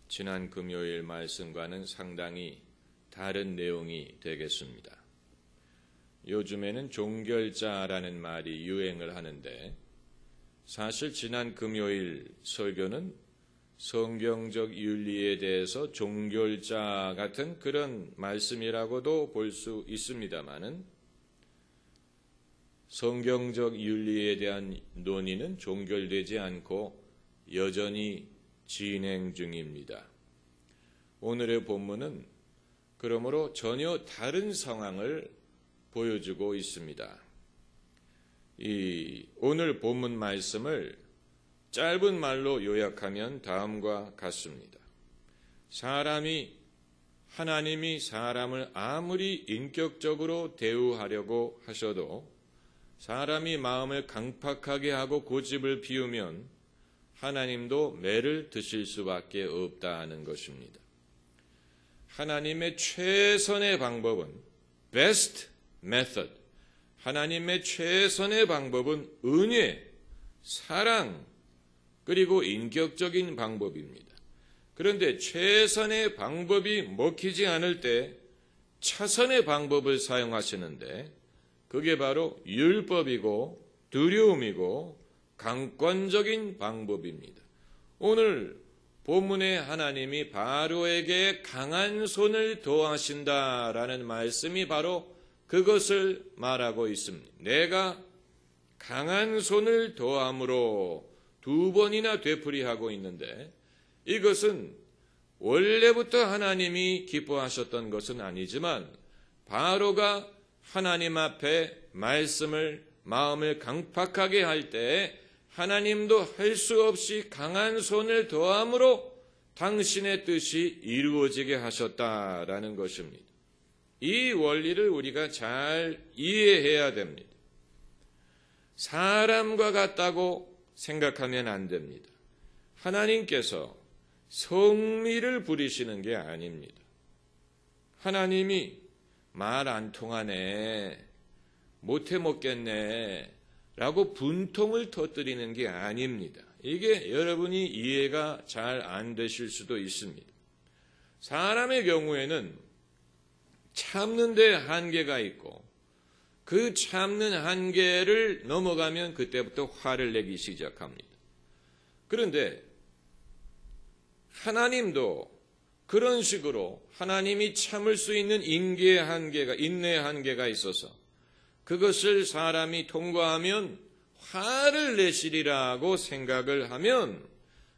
지난 금요일 말씀과는 상당히 다른 내용이 되겠습니다. 요즘에는 종결자라는 말이 유행을 하는데 사실 지난 금요일 설교는 성경적 윤리에 대해서 종결자 같은 그런 말씀이라고도 볼 수 있습니다마는 성경적 윤리에 대한 논의는 종결되지 않고 여전히 진행 중입니다. 오늘의 본문은 그러므로 전혀 다른 상황을 보여주고 있습니다. 오늘 본문 말씀을 짧은 말로 요약하면 다음과 같습니다. 하나님이 사람을 아무리 인격적으로 대우하려고 하셔도 사람이 마음을 강팍하게 하고 고집을 피우면 하나님도 매를 드실 수밖에 없다는 것입니다. 하나님의 최선의 방법은 best method, 하나님의 최선의 방법은 은혜, 사랑, 그리고 인격적인 방법입니다. 그런데 최선의 방법이 먹히지 않을 때 차선의 방법을 사용하시는데 그게 바로 율법이고 두려움이고 강권적인 방법입니다. 오늘 본문에 하나님이 바로에게 강한 손을 더하신다라는 말씀이 바로 그것을 말하고 있습니다. 내가 강한 손을 더함으로 2번이나 되풀이하고 있는데 이것은 원래부터 하나님이 기뻐하셨던 것은 아니지만 바로가 하나님 앞에 마음을 강팍하게 할 때 하나님도 할 수 없이 강한 손을 더함으로 당신의 뜻이 이루어지게 하셨다라는 것입니다. 이 원리를 우리가 잘 이해해야 됩니다. 사람과 같다고 생각하면 안 됩니다. 하나님께서 성미를 부리시는 게 아닙니다. 하나님이 말 안 통하네, 못해 먹겠네 라고 분통을 터뜨리는 게 아닙니다. 이게 여러분이 이해가 잘 안 되실 수도 있습니다. 사람의 경우에는 참는 데 한계가 있고 그 참는 한계를 넘어가면 그때부터 화를 내기 시작합니다. 그런데 하나님도 그런 식으로 하나님이 참을 수 있는 인내의 한계가 있어서 그것을 사람이 통과하면 화를 내시리라고 생각을 하면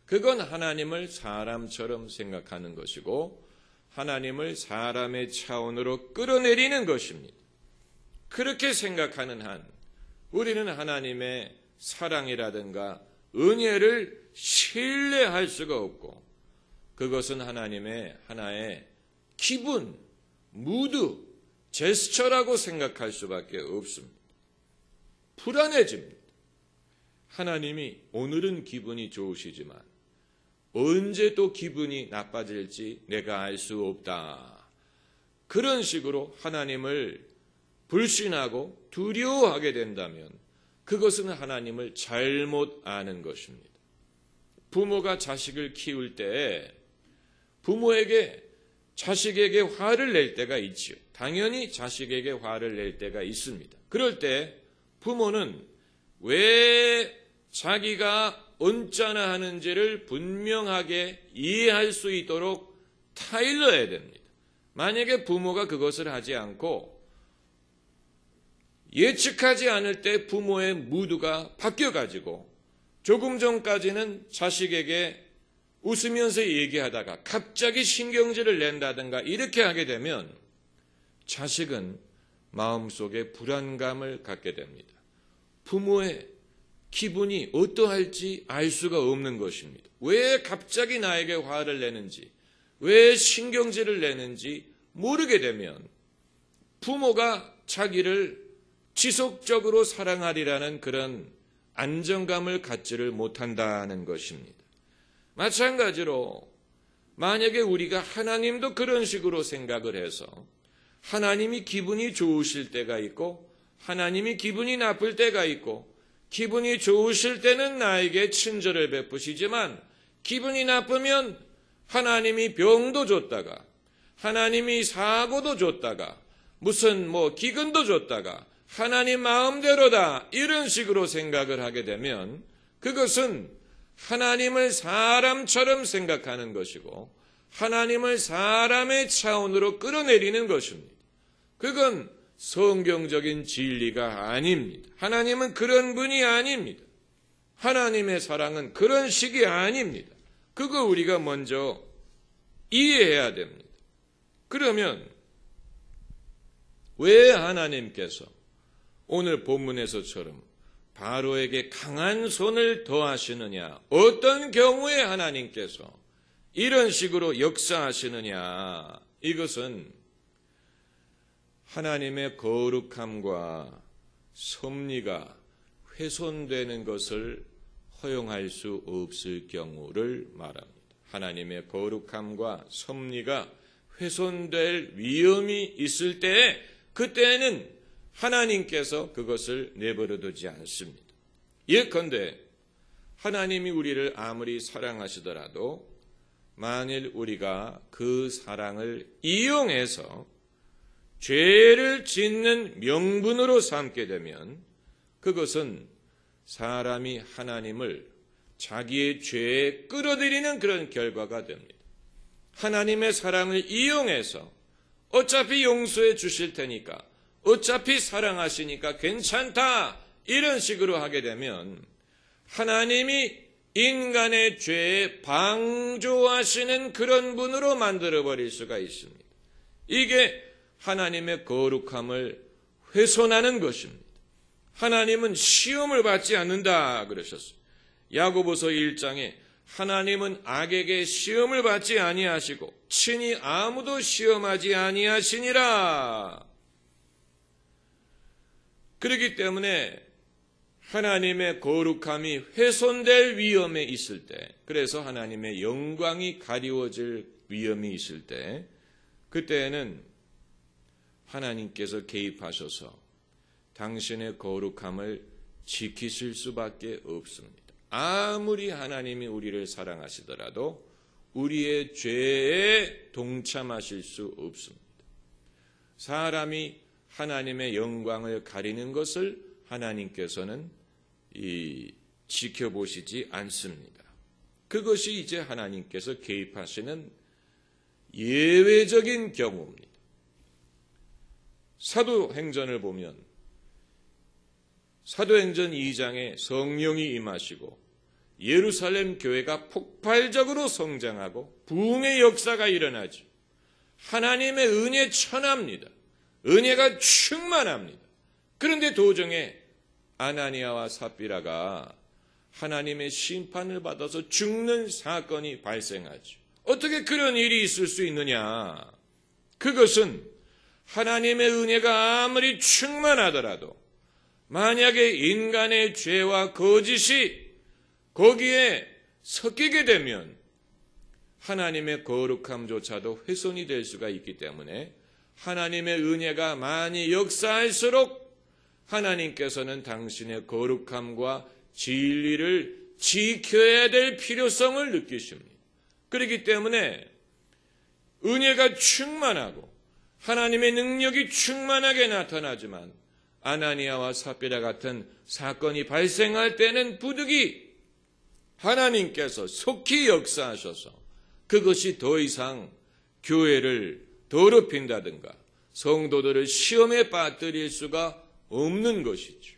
그건 하나님을 사람처럼 생각하는 것이고 하나님을 사람의 차원으로 끌어내리는 것입니다. 그렇게 생각하는 한 우리는 하나님의 사랑이라든가 은혜를 신뢰할 수가 없고 그것은 하나님의 하나의 기분, 무드, 제스처라고 생각할 수밖에 없습니다. 불안해집니다. 하나님이 오늘은 기분이 좋으시지만 언제 또 기분이 나빠질지 내가 알 수 없다. 그런 식으로 하나님을 불신하고 두려워하게 된다면 그것은 하나님을 잘못 아는 것입니다. 부모가 자식을 키울 때 부모에게 자식에게 화를 낼 때가 있지요. 당연히 자식에게 화를 낼 때가 있습니다. 그럴 때 부모는 왜 자기가 언짢아 하는지를 분명하게 이해할 수 있도록 타일러야 됩니다. 만약에 부모가 그것을 하지 않고 예측하지 않을 때 부모의 무드가 바뀌어가지고 조금 전까지는 자식에게 웃으면서 얘기하다가 갑자기 신경질을 낸다든가 이렇게 하게 되면 자식은 마음속에 불안감을 갖게 됩니다. 부모의 기분이 어떠할지 알 수가 없는 것입니다. 왜 갑자기 나에게 화를 내는지, 왜 신경질을 내는지 모르게 되면 부모가 자기를 지속적으로 사랑하리라는 그런 안정감을 갖지를 못한다는 것입니다. 마찬가지로 만약에 우리가 하나님도 그런 식으로 생각을 해서 하나님이 기분이 좋으실 때가 있고 하나님이 기분이 나쁠 때가 있고 기분이 좋으실 때는 나에게 친절을 베푸시지만 기분이 나쁘면 하나님이 병도 줬다가, 하나님이 사고도 줬다가, 무슨 기근도 줬다가, 하나님 마음대로다, 이런 식으로 생각을 하게 되면 그것은 하나님을 사람처럼 생각하는 것이고 하나님을 사람의 차원으로 끌어내리는 것입니다. 그건 성경적인 진리가 아닙니다. 하나님은 그런 분이 아닙니다. 하나님의 사랑은 그런 식이 아닙니다. 그거 우리가 먼저 이해해야 됩니다. 그러면 왜 하나님께서 오늘 본문에서처럼 바로에게 강한 손을 더하시느냐? 어떤 경우에 하나님께서 이런 식으로 역사하시느냐? 이것은 하나님의 거룩함과 섭리가 훼손되는 것을 허용할 수 없을 경우를 말합니다. 하나님의 거룩함과 섭리가 훼손될 위험이 있을 때에 그때는 하나님께서 그것을 내버려 두지 않습니다. 예컨대 하나님이 우리를 아무리 사랑하시더라도 만일 우리가 그 사랑을 이용해서 죄를 짓는 명분으로 삼게 되면 그것은 사람이 하나님을 자기의 죄에 끌어들이는 그런 결과가 됩니다. 하나님의 사랑을 이용해서 어차피 용서해 주실 테니까, 어차피 사랑하시니까 괜찮다, 이런 식으로 하게 되면 하나님이 인간의 죄에 방조하시는 그런 분으로 만들어버릴 수가 있습니다. 이게 하나님의 거룩함을 훼손하는 것입니다. 하나님은 시험을 받지 않는다 그러셨어요. 야고보서 1장에 하나님은 악에게 시험을 받지 아니하시고 친히 아무도 시험하지 아니하시니라. 그렇기 때문에 하나님의 거룩함이 훼손될 위험에 있을 때, 그래서 하나님의 영광이 가리워질 위험이 있을 때, 그때에는 하나님께서 개입하셔서 당신의 거룩함을 지키실 수밖에 없습니다. 아무리 하나님이 우리를 사랑하시더라도 우리의 죄에 동참하실 수 없습니다. 사람이 하나님의 영광을 가리는 것을 하나님께서는 지켜보시지 않습니다. 그것이 이제 하나님께서 개입하시는 예외적인 경우입니다. 사도행전을 보면 사도행전 2장에 성령이 임하시고 예루살렘 교회가 폭발적으로 성장하고 부흥의 역사가 일어나죠. 하나님의 은혜 천합니다. 은혜가 충만합니다. 그런데 도중에 아나니아와 삽비라가 하나님의 심판을 받아서 죽는 사건이 발생하죠. 어떻게 그런 일이 있을 수 있느냐? 그것은 하나님의 은혜가 아무리 충만하더라도 만약에 인간의 죄와 거짓이 거기에 섞이게 되면 하나님의 거룩함조차도 훼손이 될 수가 있기 때문에 하나님의 은혜가 많이 역사할수록 하나님께서는 당신의 거룩함과 진리를 지켜야 될 필요성을 느끼십니다. 그렇기 때문에 은혜가 충만하고 하나님의 능력이 충만하게 나타나지만 아나니아와 삽비라 같은 사건이 발생할 때는 부득이 하나님께서 속히 역사하셔서 그것이 더 이상 교회를 더럽힌다든가 성도들을 시험에 빠뜨릴 수가 없는 것이죠.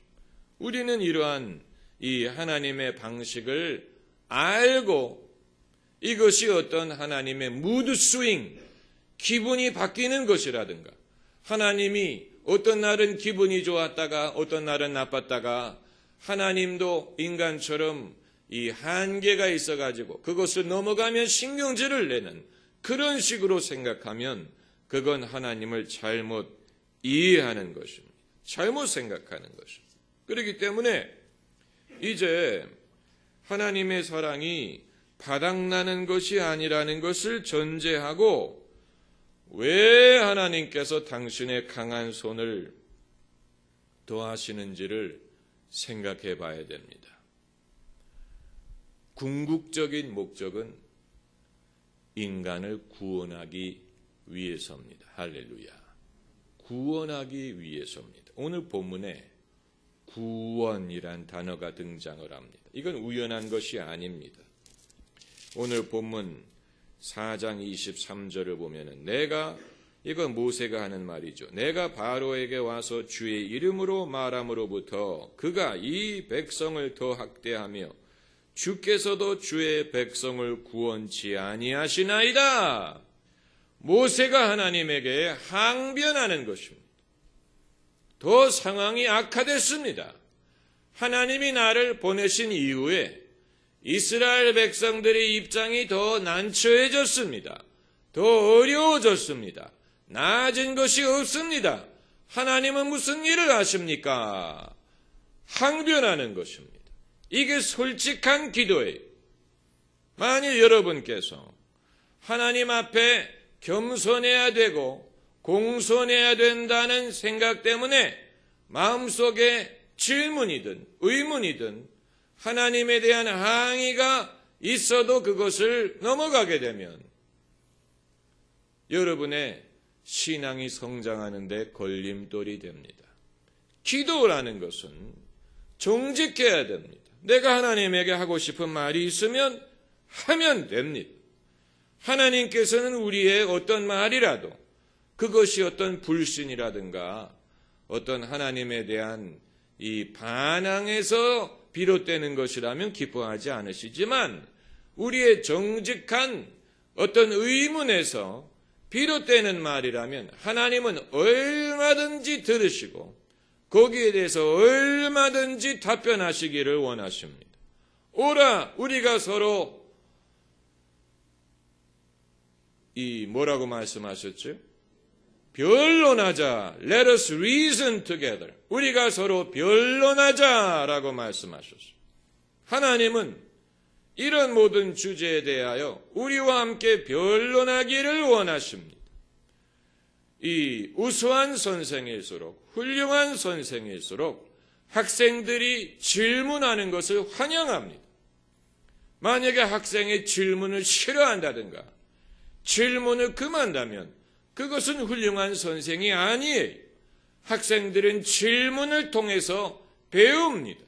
우리는 이러한 이 하나님의 방식을 알고 이것이 어떤 하나님의 무드 스윙, 기분이 바뀌는 것이라든가 하나님이 어떤 날은 기분이 좋았다가 어떤 날은 나빴다가 하나님도 인간처럼 이 한계가 있어가지고 그것을 넘어가면 신경질을 내는 그런 식으로 생각하면 그건 하나님을 잘못 이해하는 것입니다. 잘못 생각하는 것입니다. 그렇기 때문에 이제 하나님의 사랑이 바닥나는 것이 아니라는 것을 전제하고 왜 하나님께서 당신의 강한 손을 더하시는지를 생각해 봐야 됩니다. 궁극적인 목적은 인간을 구원하기 위해서입니다. 할렐루야. 구원하기 위해서입니다. 오늘 본문에 구원이란 단어가 등장을 합니다. 이건 우연한 것이 아닙니다. 오늘 본문 4장 23절을 보면은 이건 모세가 하는 말이죠. 내가 바로에게 와서 주의 이름으로 말함으로부터 그가 이 백성을 더 학대하며 주께서도 주의 백성을 구원치 아니하시나이다. 모세가 하나님에게 항변하는 것입니다. 더 상황이 악화됐습니다. 하나님이 나를 보내신 이후에 이스라엘 백성들의 입장이 더 난처해졌습니다. 더 어려워졌습니다. 나아진 것이 없습니다. 하나님은 무슨 일을 하십니까? 항변하는 것입니다. 이게 솔직한 기도예요. 만일 여러분께서 하나님 앞에 겸손해야 되고 공손해야 된다는 생각 때문에 마음속에 질문이든 의문이든 하나님에 대한 항의가 있어도 그것을 넘어가게 되면 여러분의 신앙이 성장하는 데 걸림돌이 됩니다. 기도라는 것은 정직해야 됩니다. 내가 하나님에게 하고 싶은 말이 있으면 하면 됩니다. 하나님께서는 우리의 어떤 말이라도 그것이 어떤 불신이라든가 어떤 하나님에 대한 이 반항에서 비롯되는 것이라면 기뻐하지 않으시지만 우리의 정직한 어떤 의문에서 비롯되는 말이라면 하나님은 얼마든지 들으시고 거기에 대해서 얼마든지 답변하시기를 원하십니다. 오라 우리가 서로 뭐라고 말씀하셨죠? 변론하자. Let us reason together. 우리가 서로 변론하자라고 말씀하셨어요. 하나님은 이런 모든 주제에 대하여 우리와 함께 변론하기를 원하십니다. 이 우수한 선생일수록 훌륭한 선생일수록 학생들이 질문하는 것을 환영합니다. 만약에 학생의 질문을 싫어한다든가 질문을 금한다면 그것은 훌륭한 선생이 아니에요. 학생들은 질문을 통해서 배웁니다.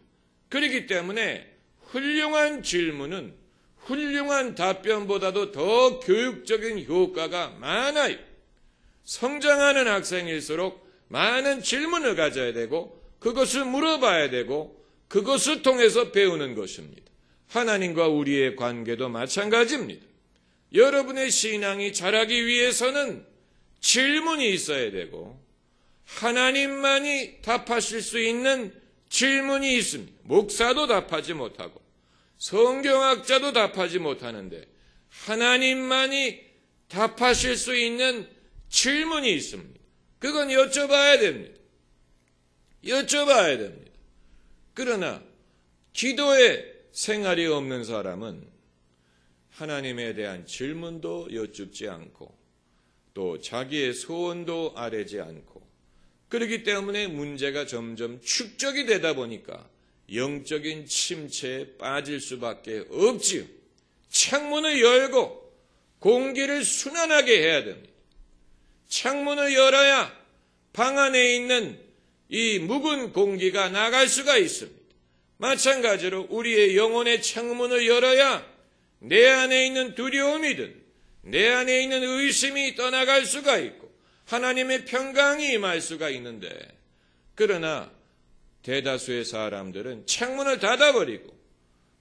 그렇기 때문에 훌륭한 질문은 훌륭한 답변보다도 더 교육적인 효과가 많아요. 성장하는 학생일수록 많은 질문을 가져야 되고 그것을 물어봐야 되고 그것을 통해서 배우는 것입니다. 하나님과 우리의 관계도 마찬가지입니다. 여러분의 신앙이 자라기 위해서는 질문이 있어야 되고 하나님만이 답하실 수 있는 질문이 있습니다. 목사도 답하지 못하고 성경학자도 답하지 못하는데 하나님만이 답하실 수 있는 질문이 있습니다. 그건 여쭤봐야 됩니다. 여쭤봐야 됩니다. 그러나 기도의 생활이 없는 사람은 하나님에 대한 질문도 여쭙지 않고 또 자기의 소원도 아뢰지 않고 그렇기 때문에 문제가 점점 축적이 되다 보니까 영적인 침체에 빠질 수밖에 없지요. 창문을 열고 공기를 순환하게 해야 됩니다. 창문을 열어야 방 안에 있는 이 묵은 공기가 나갈 수가 있습니다. 마찬가지로 우리의 영혼의 창문을 열어야 내 안에 있는 두려움이든 내 안에 있는 의심이 떠나갈 수가 있고 하나님의 평강이 임할 수가 있는데 그러나 대다수의 사람들은 창문을 닫아버리고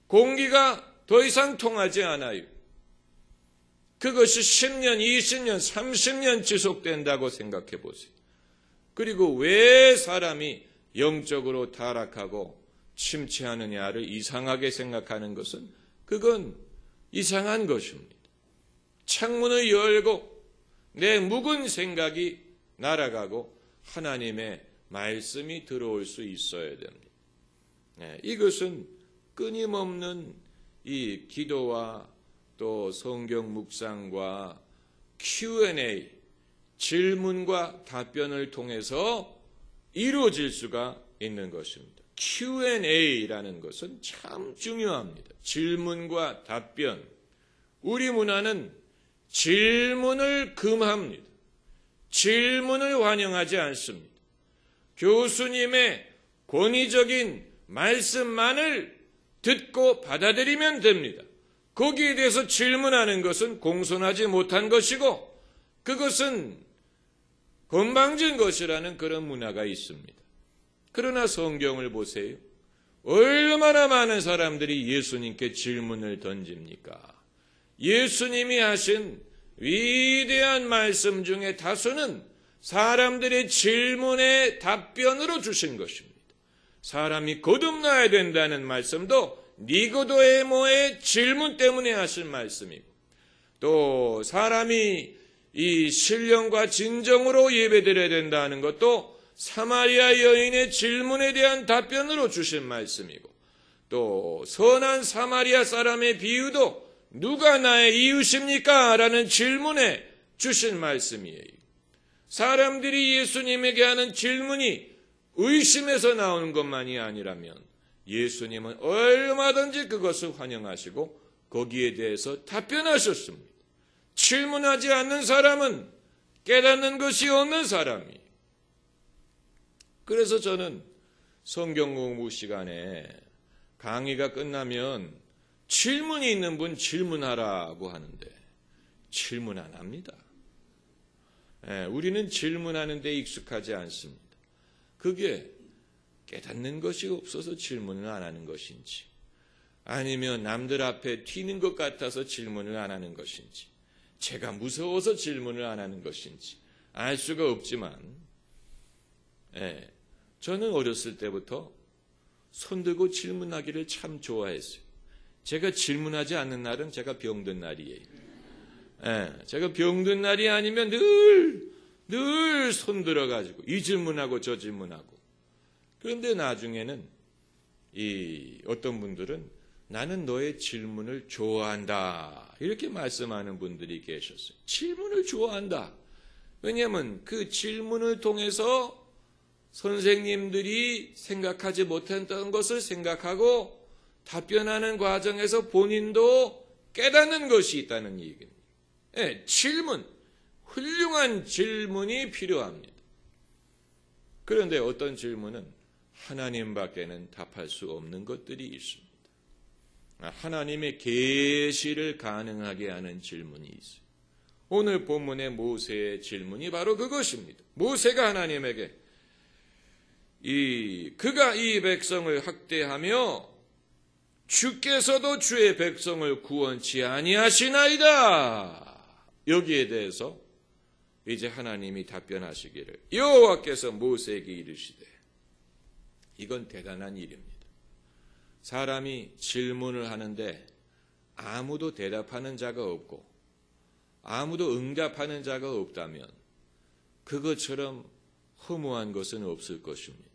공기가 더 이상 통하지 않아요. 그것이 10년, 20년, 30년 지속된다고 생각해 보세요. 그리고 왜 사람이 영적으로 타락하고 침체하느냐를 이상하게 생각하는 것은 그건 이상한 것입니다. 창문을 열고 내 묵은 생각이 날아가고 하나님의 말씀이 들어올 수 있어야 됩니다. 이것은 끊임없는 이 기도와 또 성경 묵상과 Q&A, 질문과 답변을 통해서 이루어질 수가 있는 것입니다. Q&A라는 것은 참 중요합니다. 질문과 답변. 우리 문화는 질문을 금합니다. 질문을 환영하지 않습니다. 교수님의 권위적인 말씀만을 듣고 받아들이면 됩니다. 거기에 대해서 질문하는 것은 공손하지 못한 것이고 그것은 건방진 것이라는 그런 문화가 있습니다. 그러나 성경을 보세요. 얼마나 많은 사람들이 예수님께 질문을 던집니까? 예수님이 하신 위대한 말씀 중에 다수는 사람들의 질문에 답변으로 주신 것입니다. 사람이 거듭나야 된다는 말씀도 니고데모의 질문 때문에 하신 말씀이고 또 사람이 이 신령과 진정으로 예배드려야 된다는 것도 사마리아 여인의 질문에 대한 답변으로 주신 말씀이고 또 선한 사마리아 사람의 비유도 누가 나의 이웃입니까? 라는 질문에 주신 말씀이에요. 사람들이 예수님에게 하는 질문이 의심에서 나오는 것만이 아니라면 예수님은 얼마든지 그것을 환영하시고 거기에 대해서 답변하셨습니다. 질문하지 않는 사람은 깨닫는 것이 없는 사람이에요. 그래서 저는 성경 공부 시간에 강의가 끝나면 질문이 있는 분 질문하라고 하는데 질문 안 합니다. 우리는 질문하는 데 익숙하지 않습니다. 그게 깨닫는 것이 없어서 질문을 안 하는 것인지 아니면 남들 앞에 튀는 것 같아서 질문을 안 하는 것인지 제가 무서워서 질문을 안 하는 것인지 알 수가 없지만 저는 어렸을 때부터 손들고 질문하기를 참 좋아했어요. 제가 질문하지 않는 날은 제가 병든 날이에요. 제가 병든 날이 아니면 늘 손들어가지고 이 질문하고 저 질문하고 그런데 나중에는 어떤 분들은 나는 너의 질문을 좋아한다 이렇게 말씀하는 분들이 계셨어요. 질문을 좋아한다. 왜냐하면 그 질문을 통해서 선생님들이 생각하지 못했던 것을 생각하고 답변하는 과정에서 본인도 깨닫는 것이 있다는 얘기입니다. 질문, 훌륭한 질문이 필요합니다. 그런데 어떤 질문은 하나님밖에는 답할 수 없는 것들이 있습니다. 하나님의 계시를 가능하게 하는 질문이 있어요. 오늘 본문의 모세의 질문이 바로 그것입니다. 모세가 하나님에게 그가 이 백성을 학대하며 주께서도 주의 백성을 구원치 아니하시나이다. 여기에 대해서 이제 하나님이 답변하시기를 여호와께서 모세에게 이르시되 이건 대단한 일입니다. 사람이 질문을 하는데 아무도 대답하는 자가 없고 아무도 응답하는 자가 없다면 그것처럼 허무한 것은 없을 것입니다.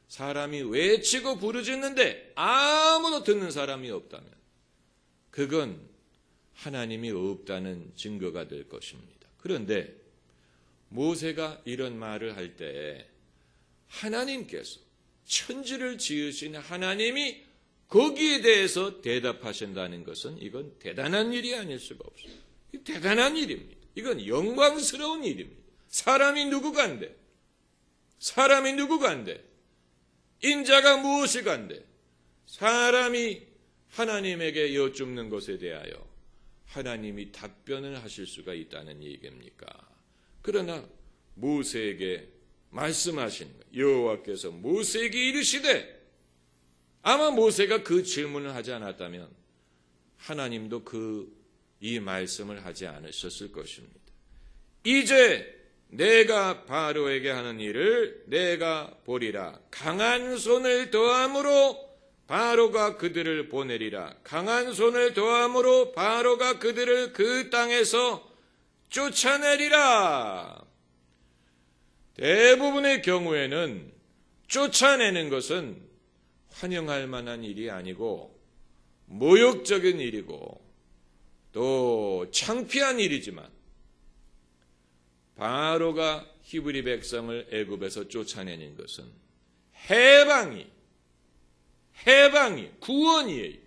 사람이 외치고 부르짖는데 아무도 듣는 사람이 없다면 그건 하나님이 없다는 증거가 될 것입니다. 그런데 모세가 이런 말을 할 때 하나님께서 천지를 지으신 하나님이 거기에 대해서 대답하신다는 것은 이건 대단한 일이 아닐 수가 없어요. 대단한 일입니다. 이건 영광스러운 일입니다. 사람이 누구간데? 인자가 무엇이 간데? 사람이 하나님에게 여쭙는 것에 대하여 하나님이 답변을 하실 수가 있다는 얘기입니까? 그러나 모세에게 말씀하신 여호와께서 모세에게 이르시되 아마 모세가 그 질문을 하지 않았다면 하나님도 이 말씀을 하지 않으셨을 것입니다. 이제 내가 바로에게 하는 일을 내가 보리라. 강한 손을 더함으로 바로가 그들을 보내리라. 강한 손을 더함으로 바로가 그들을 그 땅에서 쫓아내리라. 대부분의 경우에는 쫓아내는 것은 환영할 만한 일이 아니고 모욕적인 일이고 또 창피한 일이지만 바로가 히브리 백성을 애굽에서 쫓아내는 것은 해방이 구원이에요.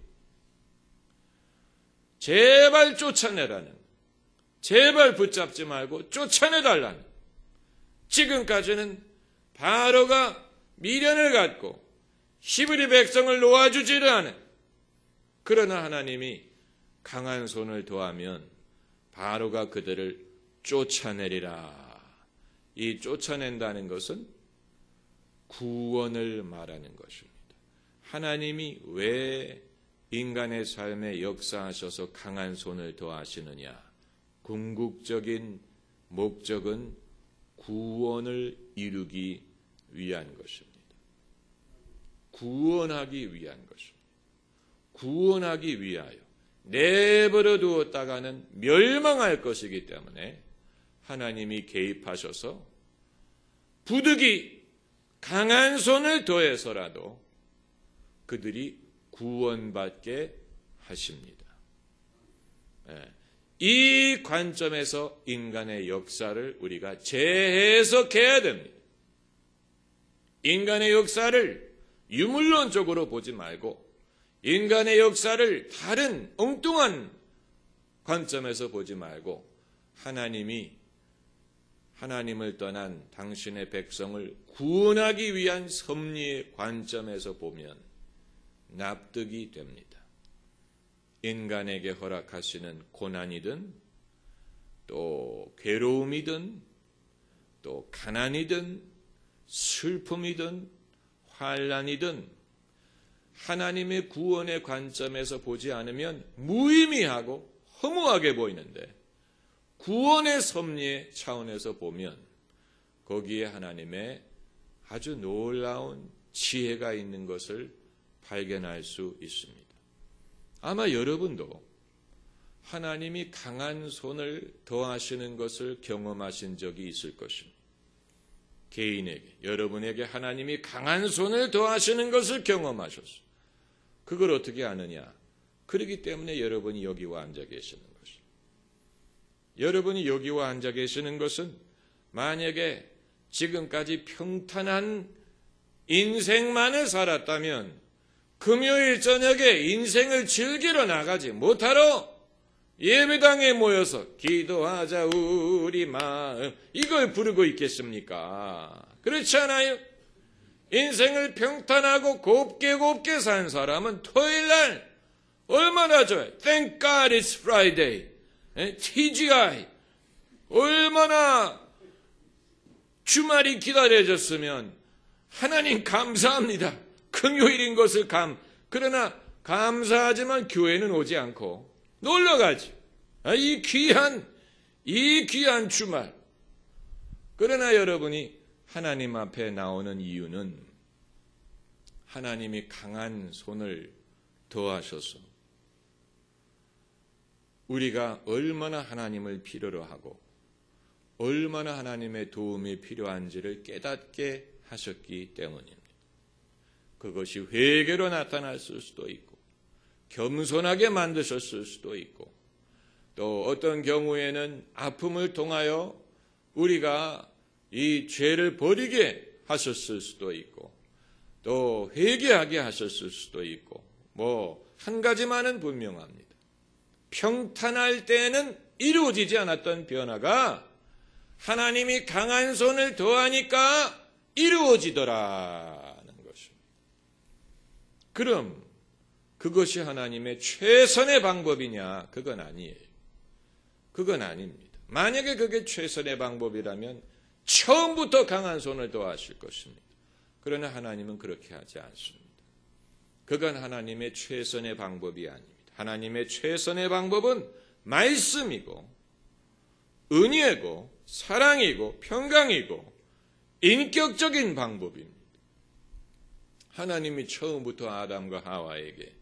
제발 쫓아내라는 제발 붙잡지 말고 쫓아내달라는, 지금까지는 바로가 미련을 갖고 히브리 백성을 놓아주지를 않은, 그러나 하나님이 강한 손을 더하면 바로가 그들을 쫓아내리라. 이 쫓아낸다는 것은 구원을 말하는 것입니다. 하나님이 왜 인간의 삶에 역사하셔서 강한 손을 더하시느냐? 궁극적인 목적은 구원을 이루기 위한 것입니다. 구원하기 위한 것입니다. 구원하기 위하여 내버려 두었다가는 멸망할 것이기 때문에 하나님이 개입하셔서 부득이 강한 손을 더해서라도 그들이 구원받게 하십니다. 이 관점에서 인간의 역사를 우리가 재해석해야 됩니다. 인간의 역사를 유물론적으로 보지 말고 인간의 역사를 다른 엉뚱한 관점에서 보지 말고 하나님을 떠난 당신의 백성을 구원하기 위한 섭리의 관점에서 보면 납득이 됩니다. 인간에게 허락하시는 고난이든 또 괴로움이든 또 가난이든 슬픔이든 환난이든 하나님의 구원의 관점에서 보지 않으면 무의미하고 허무하게 보이는데 구원의 섭리의 차원에서 보면 거기에 하나님의 아주 놀라운 지혜가 있는 것을 발견할 수 있습니다. 아마 여러분도 하나님이 강한 손을 더하시는 것을 경험하신 적이 있을 것입니다. 개인에게, 여러분에게 하나님이 강한 손을 더하시는 것을 경험하셨어요. 그걸 어떻게 아느냐? 그렇기 때문에 여러분이 여기와 앉아 계시는 것입니다. 여러분이 여기와 앉아 계시는 것은 만약에 지금까지 평탄한 인생만을 살았다면 금요일 저녁에 인생을 즐기러 나가지 못하러 예배당에 모여서 기도하자 우리 마음 이걸 부르고 있겠습니까? 그렇지 않아요? 인생을 평탄하고 곱게 산 사람은 토요일날 얼마나 좋아요. Thank God it's Friday. TGI. 얼마나 주말이 기다려졌으면 하나님 감사합니다. 금요일인 것을 그러나 감사하지만 교회는 오지 않고 놀러가지. 이 귀한 주말. 그러나 여러분이 하나님 앞에 나오는 이유는 하나님이 강한 손을 더하셔서 우리가 얼마나 하나님을 필요로 하고 얼마나 하나님의 도움이 필요한지를 깨닫게 하셨기 때문입니다. 그것이 회개로 나타났을 수도 있고 겸손하게 만드셨을 수도 있고 또 어떤 경우에는 아픔을 통하여 우리가 이 죄를 버리게 하셨을 수도 있고 또 회개하게 하셨을 수도 있고 한 가지만은 분명합니다. 평탄할 때에는 이루어지지 않았던 변화가 하나님이 강한 손을 더하니까 이루어지더라는 것입니다. 그럼 그것이 하나님의 최선의 방법이냐? 그건 아니에요. 그건 아닙니다. 만약에 그게 최선의 방법이라면 처음부터 강한 손을 더하실 것입니다. 그러나 하나님은 그렇게 하지 않습니다. 그건 하나님의 최선의 방법이 아닙니다. 하나님의 최선의 방법은 말씀이고 은혜고 사랑이고 평강이고 인격적인 방법입니다. 하나님이 처음부터 아담과 하와에게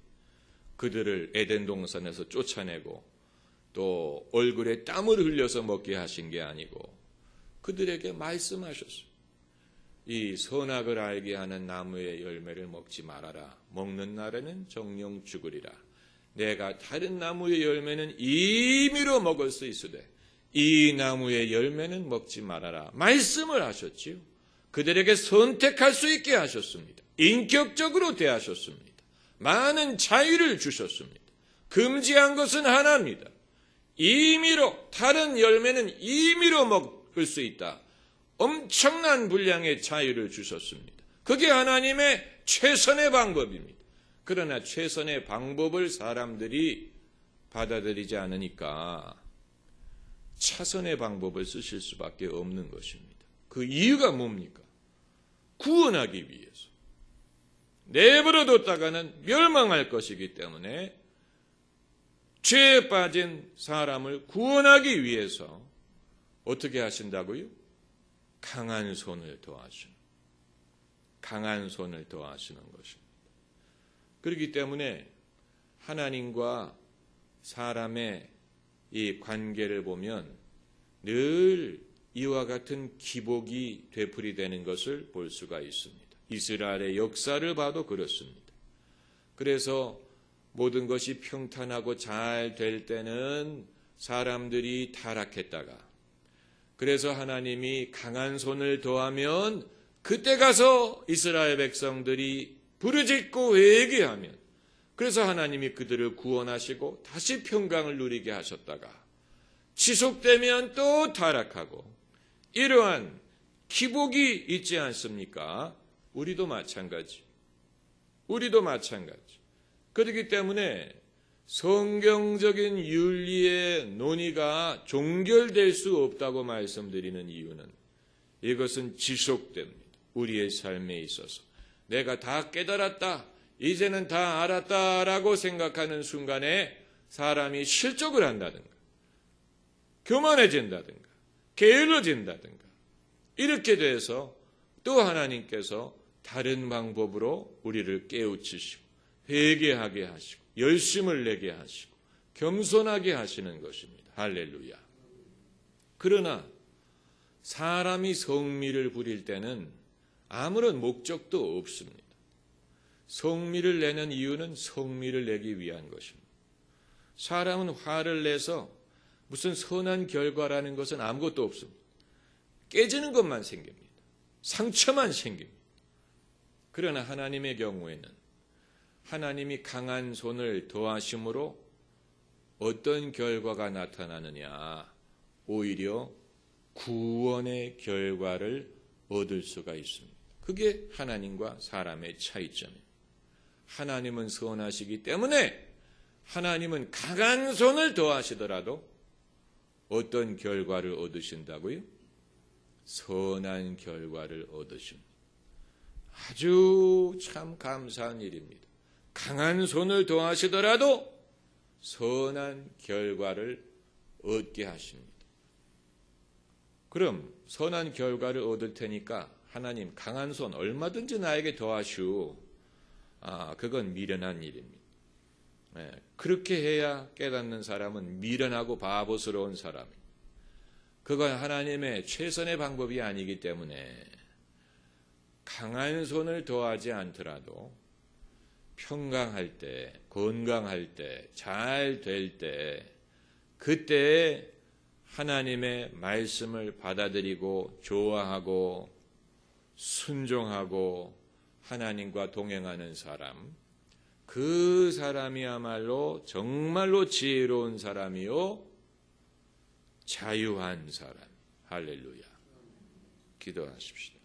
그들을 에덴 동산에서 쫓아내고 또 얼굴에 땀을 흘려서 먹게 하신 게 아니고 그들에게 말씀하셨어요. 이 선악을 알게 하는 나무의 열매를 먹지 말아라. 먹는 날에는 정령 죽으리라. 내가 다른 나무의 열매는 임의로 먹을 수 있으되 이 나무의 열매는 먹지 말아라. 말씀을 하셨지요. 그들에게 선택할 수 있게 하셨습니다. 인격적으로 대하셨습니다. 많은 자유를 주셨습니다. 금지한 것은 하나입니다. 임의로, 다른 열매는 임의로 먹을 수 있다. 엄청난 분량의 자유를 주셨습니다. 그게 하나님의 최선의 방법입니다. 그러나 최선의 방법을 사람들이 받아들이지 않으니까 차선의 방법을 쓰실 수밖에 없는 것입니다. 그 이유가 뭡니까? 구원하기 위해서. 내버려 뒀다가는 멸망할 것이기 때문에 죄에 빠진 사람을 구원하기 위해서 어떻게 하신다고요? 강한 손을 더하시는 것입니다. 그렇기 때문에 하나님과 사람의 이 관계를 보면 늘 이와 같은 기복이 되풀이되는 것을 볼 수가 있습니다. 이스라엘의 역사를 봐도 그렇습니다. 그래서 모든 것이 평탄하고 잘 될 때는 사람들이 타락했다가, 그래서 하나님이 강한 손을 더하면 그때 가서 이스라엘 백성들이 부르짖고 회개하면, 그래서 하나님이 그들을 구원하시고 다시 평강을 누리게 하셨다가 지속되면 또 타락하고, 이러한 기복이 있지 않습니까? 우리도 마찬가지. 그렇기 때문에 성경적인 윤리의 논의가 종결될 수 없다고 말씀드리는 이유는 이것은 지속됩니다. 우리의 삶에 있어서 내가 다 깨달았다, 이제는 다 알았다라고 생각하는 순간에 사람이 실족을 한다든가 교만해진다든가 게을러진다든가 이렇게 돼서 또 하나님께서 다른 방법으로 우리를 깨우치시고 회개하게 하시고 열심을 내게 하시고 겸손하게 하시는 것입니다. 할렐루야. 그러나 사람이 성미를 부릴 때는 아무런 목적도 없습니다. 성미를 내는 이유는 성미를 내기 위한 것입니다. 사람은 화를 내서 무슨 선한 결과라는 것은 아무것도 없습니다. 깨지는 것만 생깁니다. 상처만 생깁니다. 그러나 하나님의 경우에는 하나님이 강한 손을 더하심으로 어떤 결과가 나타나느냐? 오히려 구원의 결과를 얻을 수가 있습니다. 그게 하나님과 사람의 차이점입니다. 하나님은 선하시기 때문에 하나님은 강한 손을 더하시더라도 어떤 결과를 얻으신다고요? 선한 결과를 얻으십니다. 아주 참 감사한 일입니다. 강한 손을 더하시더라도 선한 결과를 얻게 하십니다. 그럼 선한 결과를 얻을 테니까 하나님 강한 손 얼마든지 나에게 더하시오. 그건 미련한 일입니다. 그렇게 해야 깨닫는 사람은 미련하고 바보스러운 사람입니다. 그건 하나님의 최선의 방법이 아니기 때문에 강한 손을 더하지 않더라도 평강할 때, 건강할 때, 잘 될 때, 그때 하나님의 말씀을 받아들이고 좋아하고 순종하고 하나님과 동행하는 사람, 그 사람이야말로 정말로 지혜로운 사람이요 자유한 사람. 할렐루야. 기도하십시다.